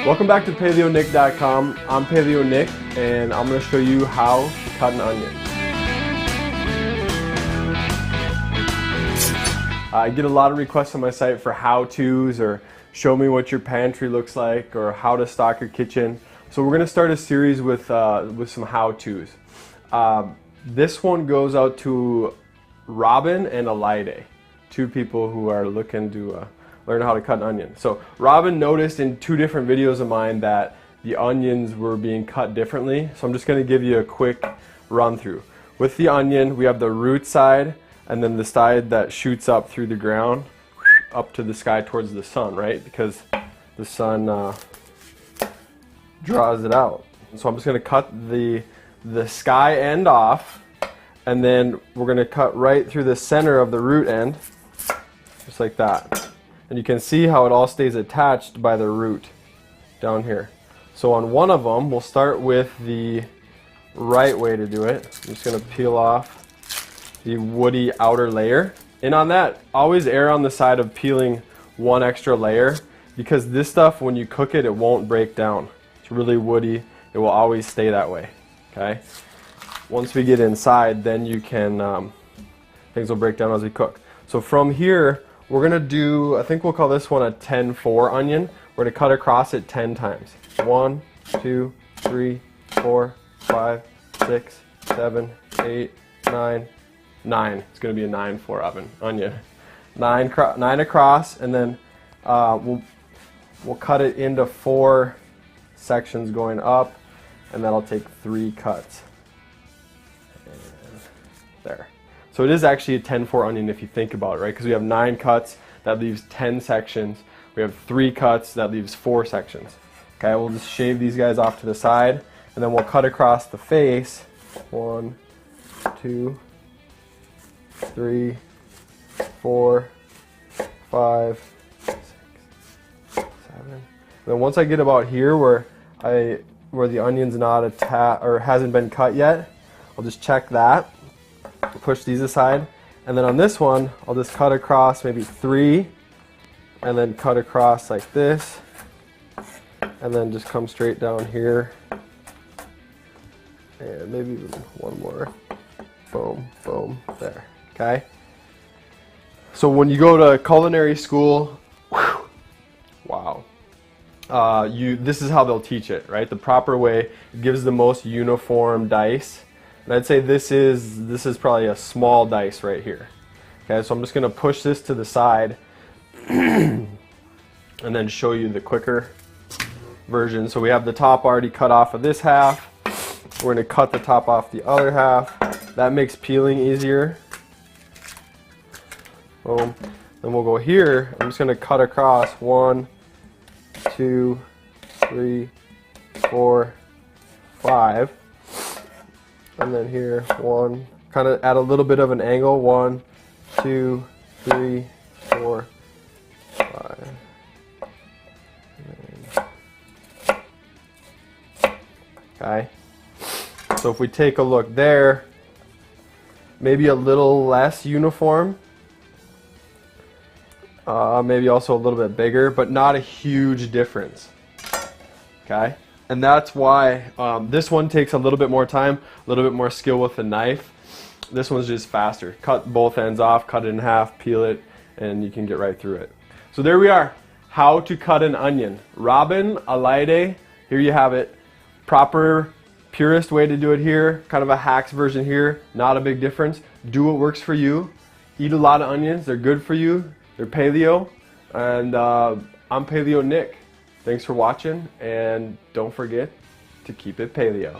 Welcome back to PaleoNick.com. I'm Paleo Nick, and I'm going to show you how to cut an onion. I get a lot of requests on my site for how-tos, or show me what your pantry looks like, or how to stock your kitchen. So we're going to start a series with some how-tos. This one goes out to Robin and Allium, two people who are looking to learn how to cut an onion. So Robin noticed in two different videos of mine that the onions were being cut differently. So I'm just going to give you a quick run through. With the onion, we have the root side and then the side that shoots up through the ground up to the sky towards the sun, right? Because the sun draws it out. So I'm just going to cut the sky end off, and then we're going to cut right through the center of the root end, just like that. And you can see how it all stays attached by the root down here. So on one of them, we'll start with the right way to do it. I'm just going to peel off the woody outer layer. And on that, always err on the side of peeling one extra layer, because this stuff, when you cook it, it won't break down. It's really woody. It will always stay that way. Okay? Once we get inside, then you can, things will break down as we cook. So from here, we're going to do, I think we'll call this one a 10-4 onion. We're going to cut across it 10 times. 1, 2, 3, 4, 5, 6, 7, 8, 9, 9. It's going to be a 9-4 onion. 9 across, and then we'll cut it into 4 sections going up, and that'll take 3 cuts. And there. So it is actually a 10-4 onion if you think about it, right? Because we have 9 cuts, that leaves 10 sections. We have 3 cuts, that leaves 4 sections. Okay, we'll just shave these guys off to the side, and then we'll cut across the face. 1, 2, 3, 4, 5, 6, 7. And then once I get about here where the onion's not attached or hasn't been cut yet, I'll just check that. Push these aside, and then on this one I'll just cut across maybe 3, and then cut across like this, and then just come straight down here, and maybe even one more. Boom, boom, there. Okay, so when you go to culinary school, wow, this is how they'll teach it, right? The proper way. It gives the most uniform dice. And I'd say this is probably a small dice right here. Okay, so I'm just going to push this to the side and then show you the quicker version. So we have the top already cut off of this half. We're going to cut the top off the other half. That makes peeling easier. Boom. Then we'll go here. I'm just going to cut across 1, 2, 3, 4, 5. And then here, 1, kind of at a little bit of an angle. 1, 2, 3, 4, 5. Okay. So if we take a look there, maybe a little less uniform. Maybe also a little bit bigger, but not a huge difference. Okay. And that's why this one takes a little bit more time, a little bit more skill with the knife. This one's just faster. Cut both ends off, cut it in half, peel it, and you can get right through it. So there we are. How to cut an onion. Robin, Allium, here you have it. Proper, purest way to do it here. Kind of a hacks version here. Not a big difference. Do what works for you. Eat a lot of onions. They're good for you. They're paleo. And I'm Paleo Nick. Thanks for watching, and don't forget to keep it paleo.